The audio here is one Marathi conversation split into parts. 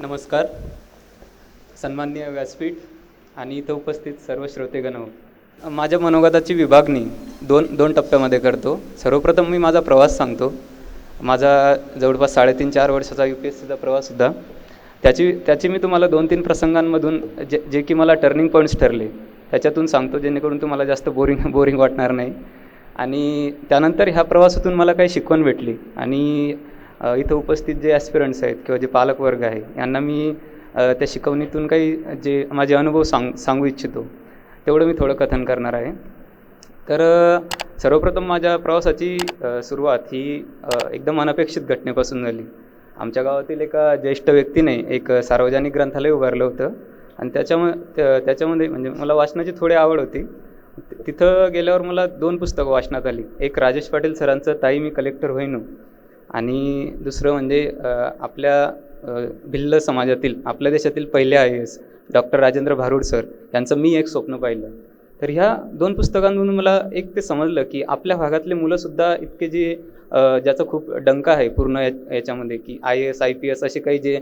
नमस्कार. सन्माननीय व्यासपीठ आणि इथं उपस्थित सर्व श्रोतेगण. माझ्या मनोगताची विभागणी दोन टप्प्यामध्ये करतो. सर्वप्रथम मी माझा प्रवास सांगतो. माझा जवळपास 3.5-4 वर्षाचा UPSCचा प्रवास होता. त्याची मी तुम्हाला 2-3 प्रसंगांमधून जे की मला टर्निंग पॉईंट्स ठरले त्याच्यातून सांगतो, जेणेकरून तुम्हाला जास्त बोरिंग वाटणार नाही. आणि त्यानंतर ह्या प्रवासातून मला काही शिकवण भेटली आणि इथं उपस्थित जे ॲस्पिरंट्स आहेत किंवा जे पालकवर्ग आहे यांना मी त्या शिकवणीतून काही जे माझे अनुभव सांगू इच्छितो, तेवढं मी थोडं कथन करणार आहे. तर सर्वप्रथम माझ्या प्रवासाची सुरुवात ही एकदम अनपेक्षित घटनेपासून झाली. आमच्या गावातील एका ज्येष्ठ व्यक्तीने एक सार्वजनिक ग्रंथालय उभारलं होतं आणि त्याच्यामध्ये म्हणजे मला वाचनाची थोडी आवड होती. तिथं गेल्यावर मला 2 पुस्तकं वाचनात आली. एक राजेश पाटील सरांचं ताई मी कलेक्टर होईन आणि दुसरं म्हणजे आपल्या भिल्ल समाजातील आपल्या देशातील पहिले IAS doctor Rajendra Bharud sir यांचं मी एक स्वप्न पाहिलं. तर ह्या 2 पुस्तकांमधून मला एक ते समजलं की आपल्या भागातले मुलंसुद्धा इतके जे ज्याचा खूप डंका आहे पूर्ण याच्यामध्ये की IAS IPS असे काही जे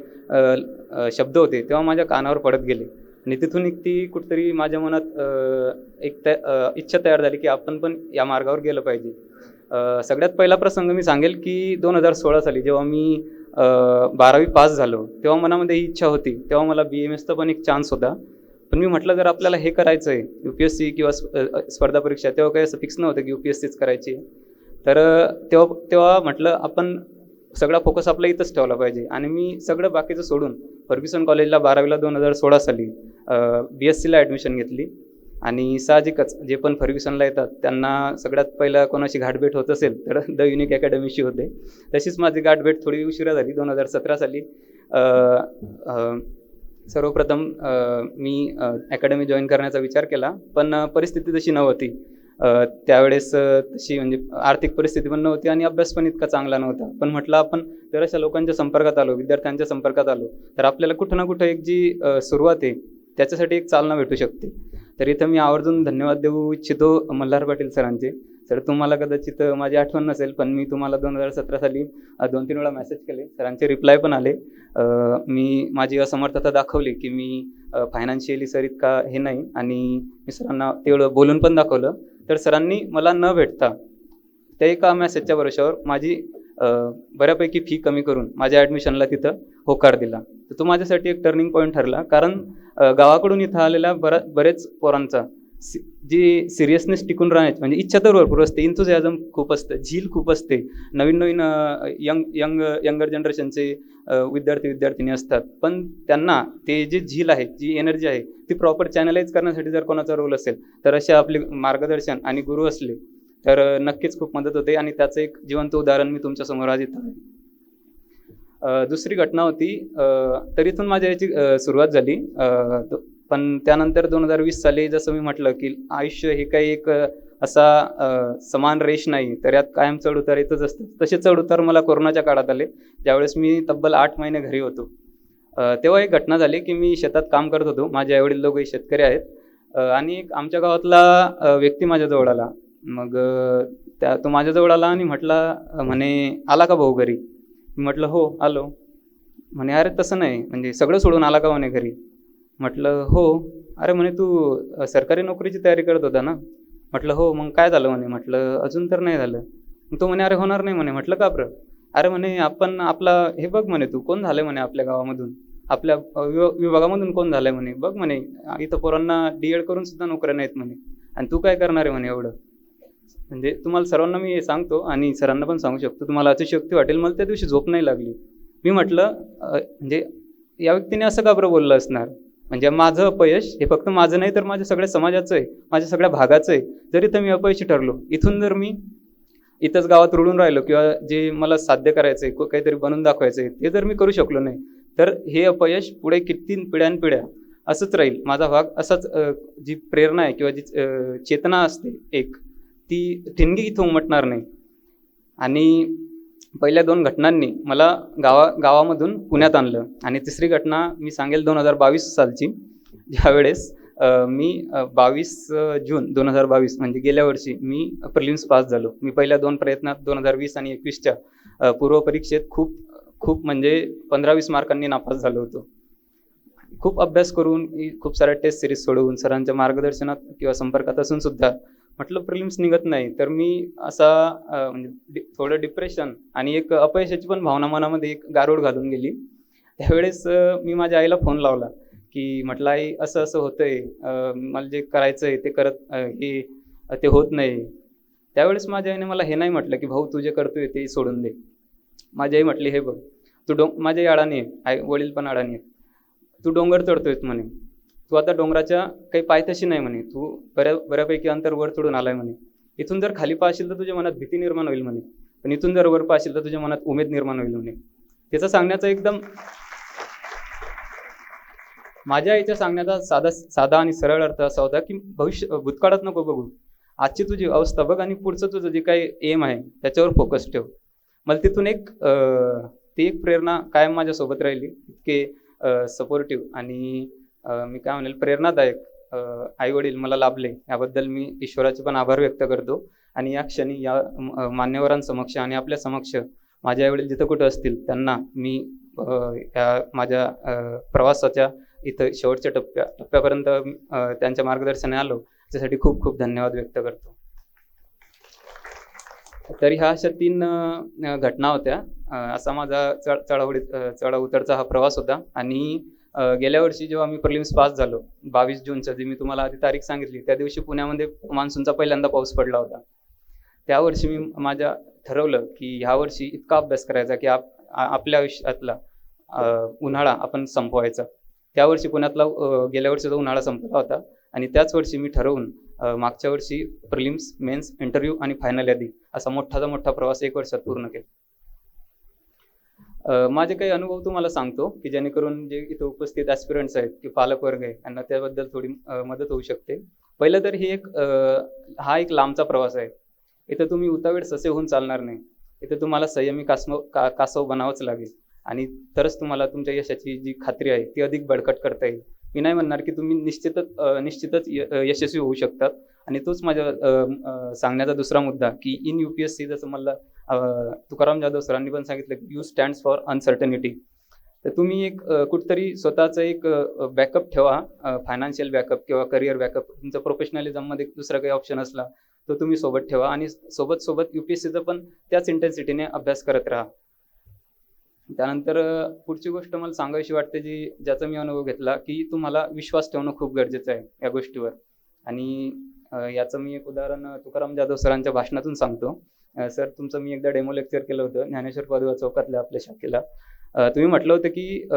शब्द होते तेव्हा माझ्या कानावर पडत गेले आणि तिथून ती कुठेतरी माझ्या मनात एक इच्छा तयार झाली की आपण पण या मार्गावर गेलं पाहिजे. सगळ्यात पहिला प्रसंग मी सांगेल की 2016 साली जेव्हा मी 12वी पास झालो तेव्हा मनामध्ये ही इच्छा होती. तेव्हा मला BMSचा पण एक चान्स होता. पण मी म्हटलं जर आपल्याला हे करायचं आहे UPSC किंवा स्पर्धा परीक्षा, तेव्हा काही असं फिक्स नव्हतं की UPSCच करायची. तर तेव्हा म्हटलं आपण सगळा फोकस आपला इथंच ठेवला पाहिजे आणि मी सगळं बाकीचं सोडून फर्ग्युसन कॉलेजला 12वीला 2016 साली BSCला ॲडमिशन घेतली. आणि साहजिकच जे पण फर्ग्युसनला येतात त्यांना सगळ्यात पहिला कोणाशी गाठभेट होत असेल तर द युनिक अकॅडमीशी होते. तशीच माझी गाठभेट थोडी उशिरा झाली. 2017 साली सर्वप्रथम मी अकॅडमी जॉईन करण्याचा विचार केला, पण परिस्थिती तशी नव्हती. त्यावेळेस तशी म्हणजे आर्थिक परिस्थिती पण नव्हती आणि अभ्यास पण इतका चांगला नव्हता. पण म्हटलं आपण जर अशा लोकांच्या संपर्कात आलो, विद्यार्थ्यांच्या संपर्कात आलो, तर आपल्याला कुठं ना कुठं एक जी सुरुवात आहे त्याच्यासाठी एक चालना भेटू शकते. तर इथं मी आवर्जून धन्यवाद देऊ इच्छितो मल्हार पाटील सरांचे. सर तुम्हाला कदाचित माझी आठवण नसेल, पण मी तुम्हाला 2017 साली 2-3 वेळा मेसेज केले. सरांचे रिप्लाय पण आले. मी माझी असमर्थता दाखवली की मी फायनान्शियली सर इतका हे नाही आणि मी सरांना तेवढं बोलून पण दाखवलं. तर सरांनी मला न भेटता त्या एका मेसेजच्या भरोशावर माझी बऱ्यापैकी फी कमी करून माझ्या ॲडमिशनला तिथं होकार दिला. तर तो माझ्यासाठी एक टर्निंग पॉईंट ठरला. कारण गावाकडून इथं आलेल्या बरेच पोरांचा जी सिरियसनेस टिकून राहण्याची म्हणजे इच्छा तर भरपूर असते, इंथुझियाझम खूप असतं, झील खूप असते. नवीन यंगर जनरेशनचे विद्यार्थी असतात, पण त्यांना ते जे झील आहे, जी एनर्जी आहे ती प्रॉपर चॅनलाइज करण्यासाठी जर कोणाचा रोल असेल तर असे आपले मार्गदर्शन आणि गुरु असले तर नक्कीच खूप मदत होते आणि त्याचं एक जिवंत उदाहरण मी तुमच्यासमोर आज इथं आहे. दुसरी घटना होती, तर इथून माझ्या याची सुरुवात झाली. पण त्यानंतर 2020 साली जसं मी म्हटलं की आयुष्य हे काही एक असा समान रेष नाही, तर यात कायम चढउतार येतच असतात. तसे चढउतार मला कोरोनाच्या काळात आले, ज्यावेळेस मी तब्बल 8 महिने घरी होतो. तेव्हा एक घटना झाली की मी शेतात काम करत होतो. माझे आईवडील दोघंही शेतकरी आहेत आणि आमच्या गावातला व्यक्ती माझ्याजवळ आला. मग तो माझ्याजवळ आला आणि म्हणे आला का भाऊ घरी? मी म्हटलं हो आलो. म्हणे अरे तसं नाही, म्हणजे सगळं सोडून आला का म्हणे घरी? म्हटलं हो. अरे म्हणे तू सरकारी नोकरीची तयारी करत होता ना? म्हटलं हो. मग काय झालं म्हणे? म्हटलं अजून तर नाही झालं. तो म्हणे अरे होणार नाही म्हणे. म्हटलं का बरं? अरे म्हणे आपण आपला हे बघ म्हणे, तू कोण झालंय म्हणे आपल्या गावामधून, आपल्या विभागामधून कोण झालंय म्हणे, बघ म्हणे इथं पोरांना DED करून सुद्धा नोकऱ्या नाहीत म्हणे आणि तू काय करणार आहे म्हणे एवढं. म्हणजे तुम्हाला सर्वांना मी हे सांगतो आणि सरांना पण सांगू शकतो, तुम्हाला अतिशयोक्ती वाटेल, मला त्या दिवशी झोप नाही लागली. मी म्हटलं म्हणजे या व्यक्तीने असं का बरं बोललं असणार? म्हणजे माझं अपयश हे फक्त माझं नाही तर माझ्या सगळ्या समाजाचं आहे, माझ्या सगळ्या भागाचं आहे. जर इथं मी अपयशी ठरलो, इथून जर मी इथंच गावात रुळून राहिलो किंवा जे मला साध्य करायचं आहे, काहीतरी बनवून दाखवायचं आहे ते जर मी करू शकलो नाही, तर हे अपयश पुढे किती पिढ्यानपिढ्या असंच राहील. माझा भाग असाच जी प्रेरणा आहे किंवा जी चेतना असते एक, ती ठिणगी इथं उमटणार नाही. आणि पहिल्या 2 घटनांनी मला गावामधून पुण्यात आणलं. आणि तिसरी घटना मी सांगेल 2022 सालची, ज्यावेळेस मी 22 जून 2022 म्हणजे गेल्या वर्षी मी प्रिलिम्स पास झालो. मी पहिल्या 2 प्रयत्नात 2020 आणि 21च्या पूर्वपरीक्षेत खूप म्हणजे 15-20 मार्कांनी नापास झालो होतो. खूप अभ्यास करून, खूप साऱ्या टेस्ट सिरीज सोडवून, सरांच्या मार्गदर्शनात किंवा संपर्कात असून सुद्धा म्हटलं प्रिलिम्स निघत नाही, तर मी असा म्हणजे थोडं डिप्रेशन आणि एक अपयशाची पण भावना मनामध्ये एक गारुड घालून गेली. त्यावेळेस मी माझ्या आईला फोन लावला, की म्हटलं आई असं असं होतंय, मला जे करायचं आहे ते ते होत नाही. त्यावेळेस माझ्या आईने मला हे नाही म्हटलं, की भाऊ तू जे करतोय ते सोडून दे. माझी आई म्हटली, हे बघ तू माझी आई अडाणी आहे, आई वडील पण अडाणी आहेत. तू डोंगर चढतोयस म्हणे, तू आता डोंगराच्या काही पायथ्याशी नाही म्हणे, तू बऱ्यापैकी अंतर वर चढून आलाय म्हणे. इथून जर खाली पाहशील तर तुझ्या मनात भीती निर्माण होईल म्हणे, पण इथून जर वर पाहशील तर तुझ्या मनात उमेद निर्माण होईल म्हणे. त्याचा सांगण्याचा एकदम माझ्या आईच्या सांगण्याचा साधा आणि सरळ अर्थ असा होता, की भूतकाळात नको बघू, आजची तुझी अवस्था बघ आणि पुढचं तुझं जे काही एम आहे त्याच्यावर फोकस ठेव. मला तिथून ती एक प्रेरणा कायम माझ्यासोबत राहिली. इतके सपोर्टिव्ह आणि मी काय म्हणेल प्रेरणादायक आई वडील मला लाभले, याबद्दल मी ईश्वराचे पण आभार व्यक्त करतो. आणि या क्षणी या मान्यवरांसमक्ष आणि आपल्या समक्ष माझे आई वडील जिथं कुठं असतील त्यांना मी या माझ्या प्रवासाच्या इथं शेवटच्या टप्प्यापर्यंत त्यांच्या मार्गदर्शनाने आलो, त्यासाठी खूप खूप धन्यवाद व्यक्त करतो. तरी ह्या अशा 3 घटना होत्या. असा माझा चढ उतरचा हा प्रवास होता. आणि गेल्या वर्षी जेव्हा मी प्रिलिम्स पास झालो 22 जूनचा, जी मी तुम्हाला आधी तारीख सांगितली, त्या दिवशी पुण्यामध्ये मान्सूनचा पहिल्यांदा पाऊस पडला होता. त्या वर्षी मी ठरवलं की ह्या वर्षी इतका अभ्यास करायचा की आपल्या आयुष्यातला उन्हाळा आपण संपवायचा. त्या वर्षी पुण्यातला गेल्या वर्षीचा उन्हाळा संपला होता आणि त्याच वर्षी मी ठरवून मागच्या वर्षी प्रिलिम्स, मेन्स, इंटरव्ह्यू आणि फायनल यादी असा मोठा प्रवास 1 वर्षात पूर्ण केला. माझे काही अनुभव तुम्हाला सांगतो की जेणेकरून जे इथे उपस्थित ॲस्पिरंट्स आहेत की पालक वर्ग आहे यांना त्याबद्दल थोडी मदत होऊ शकते. पहिलं तर हा एक लांबचा प्रवास आहे. इथं तुम्ही उतावीळ ससे होऊन चालणार नाही. इथे तुम्हाला संयमी कासव बनावंच लागेल आणि तरच तुम्हाला तुमच्या यशाची जी खात्री आहे ती अधिक बळकट करता येईल. मी नाही म्हणणार की तुम्ही निश्चितच यशस्वी होऊ शकतात. आणि तोच माझ्या सांगण्याचा दुसरा मुद्दा की इन UPSC जसं मला तुकाराम जाधव सरांनी पण सांगितलं की यू स्टँड्स फॉर अनसर्टनिटी. तर तुम्ही कुठतरी स्वतःचं एक बॅकअप ठेवा, फायनान्शियल बॅकअप किंवा करिअर बॅकअप. तुमचं प्रोफेशनलिझममध्ये दुसरा काही ऑप्शन असला तो तुम्ही सोबत ठेवा आणि सोबत UPSCचं पण त्याच इंटेन्सिटीने अभ्यास करत राहा. त्यानंतर पुढची गोष्ट मला सांगायची वाटते ज्याचा मी अनुभव घेतला की तुम्हाला विश्वास ठेवणं खूप गरजेचं आहे या गोष्टीवर. आणि याचं मी एक उदाहरण तुकाराम जाधव सरांच्या भाषणातून सांगतो. सर, तुमचं मी एकदा डेमो लेक्चर केलं होतं ज्ञानेश्वर पादुका चौकातल्या आपल्या शाखेला. तुम्ही म्हटलं होतं की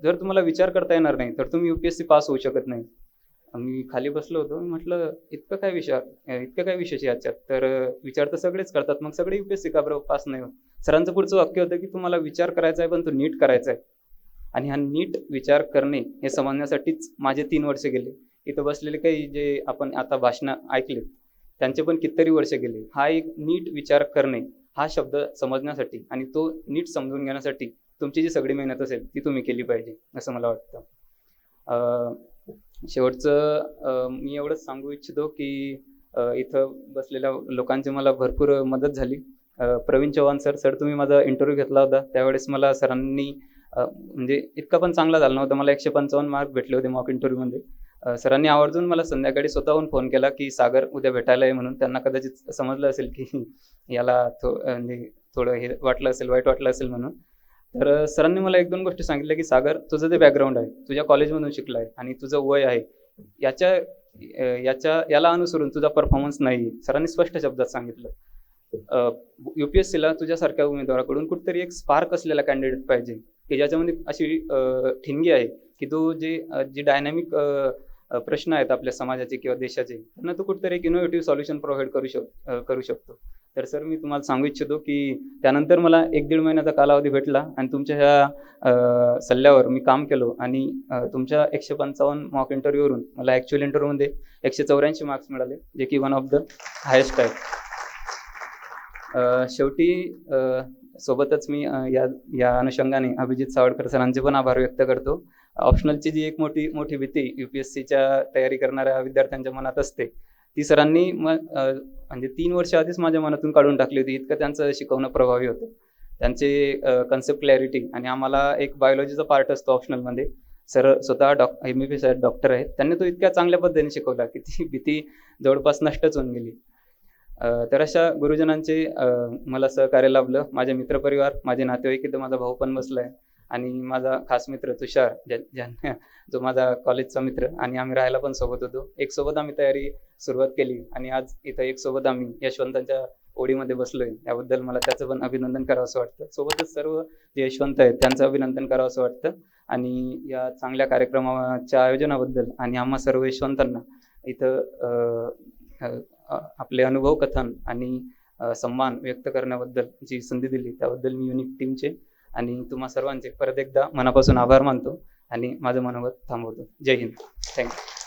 जर तुम्हाला विचार करता येणार नाही तर तुम्ही UPSC पास होऊ शकत नाही. मी खाली बसलो होतो. मी म्हटलं इतकं काय विशेष याच्यात, तर विचार तर सगळेच करतात, मग सगळे UPSC का बरं पास नाही होत. सरांचं पुढचं वाक्य होतं की तुम्हाला विचार करायचा आहे पण तो नीट करायचा आहे. आणि हा नीट विचार करणे हे समजण्यासाठीच माझे 3 वर्ष गेले. इथं बसलेले काही जे आपण आता भाषणं ऐकले त्यांचे पण कितीतरी वर्ष गेले. हा एक नीट विचार करणे हा शब्द समजण्यासाठी आणि तो नीट समजून घेण्यासाठी तुमची जी सगळी मेहनत असेल ती तुम्ही केली पाहिजे असं मला वाटतं. शेवटचं मी एवढंच सांगू इच्छितो की इथं बसलेल्या लोकांची मला भरपूर मदत झाली. प्रवीण चव्हाण सर, तुम्ही माझा इंटरव्ह्यू घेतला होता त्यावेळेस मला सरांनी म्हणजे इतका पण चांगला झाला नव्हता. मला 155 मार्क भेटले होते मॉक इंटरव्ह्यूमध्ये. सरांनी आवर्जून मला संध्याकाळी स्वतःहून फोन केला की सागर उद्या भेटायला आहे म्हणून. त्यांना कदाचित समजलं असेल की याला म्हणजे थोडं वाईट वाटलं असेल म्हणून. तर सरांनी मला 1-2 गोष्टी सांगितल्या की सागर, तुझं जे बॅकग्राऊंड आहे, तुझ्या कॉलेजमधून शिकला आहे आणि तुझं वय आहे, याला अनुसरून तुझा परफॉर्मन्स नाही. सरांनी स्पष्ट शब्दात सांगितलं. UPSCला तुझ्यासारख्या उमेदवाराकडून कुठेतरी एक स्पार्क असलेला कॅन्डिडेट पाहिजे की ज्याच्यामध्ये अशी ठिणगी आहे की तो जे डायनॅमिक प्रश्न आहेत आपल्या समाजाचे किंवा देशाचे त्यांना तो कुठेतरी एक इनोव्हेटिव्ह सॉल्युशन प्रोव्हाइड करू शकतो. तर सर, मी तुम्हाला सांगू इच्छितो की त्यानंतर मला 1-1.5 महिन्याचा कालावधी भेटला आणि तुमच्या ह्या सल्ल्यावर मी काम केलो आणि तुमच्या 155 मॉक इंटरव्ह्यूवरून मला ॲक्च्युअल इंटरव्ह्यूमध्ये 184 मार्क्स मिळाले, जे की वन ऑफ द हायेस्ट आहे. शेवटी सोबतच मी या अनुषंगाने अभिजित सावडकर सरांचे पण आभार व्यक्त करतो. ऑप्शनलची जी एक मोठी भीती UPSCच्या तयारी करणाऱ्या विद्यार्थ्यांच्या मनात असते ती सरांनी म्हणजे 3 वर्ष आधीच माझ्या मनातून काढून टाकली होती. इतकं त्यांचं शिकवणं प्रभावी होतं. त्यांचे कन्सेप्ट क्लॅरिटी आणि आम्हाला एक बायोलॉजीचा पार्ट असतो ऑप्शनलमध्ये. सर स्वतः MBBS डॉक्टर आहेत. त्यांनी तो इतक्या चांगल्या पद्धतीने शिकवला की ती भीती जवळपास नष्टच होऊन गेली. तर अशा गुरुजनांचे मला सहकार्य लाभलं. माझे मित्रपरिवार, माझे नातेवाईक, इथं माझा भाऊ पण बसलाय आणि माझा खास मित्र तुषार, जो माझा कॉलेजचा मित्र, आणि आम्ही राहायला पण सोबत होतो. एक सोबत आम्ही तयारी सुरुवात केली आणि आज इथं एक सोबत आम्ही यशवंतांच्या ओढीमध्ये बसलोय. याबद्दल मला त्याचं पण अभिनंदन करावंसं वाटतं. सोबतच सर्व जे यशवंत आहेत त्यांचं अभिनंदन करावंसं वाटतं. आणि या चांगल्या कार्यक्रमाच्या आयोजनाबद्दल आणि आम्हा सर्व यशवंतांना इथं आपले अनुभव कथन आणि सन्मान व्यक्त करण्याबद्दल जी संधी दिली त्याबद्दल मी युनिक टीमचे आणि तुम्हा सर्वांचे परत एकदा मनापासून आभार मानतो आणि माझं मनोगत थांबवतो. जय हिंद. थँक्यू.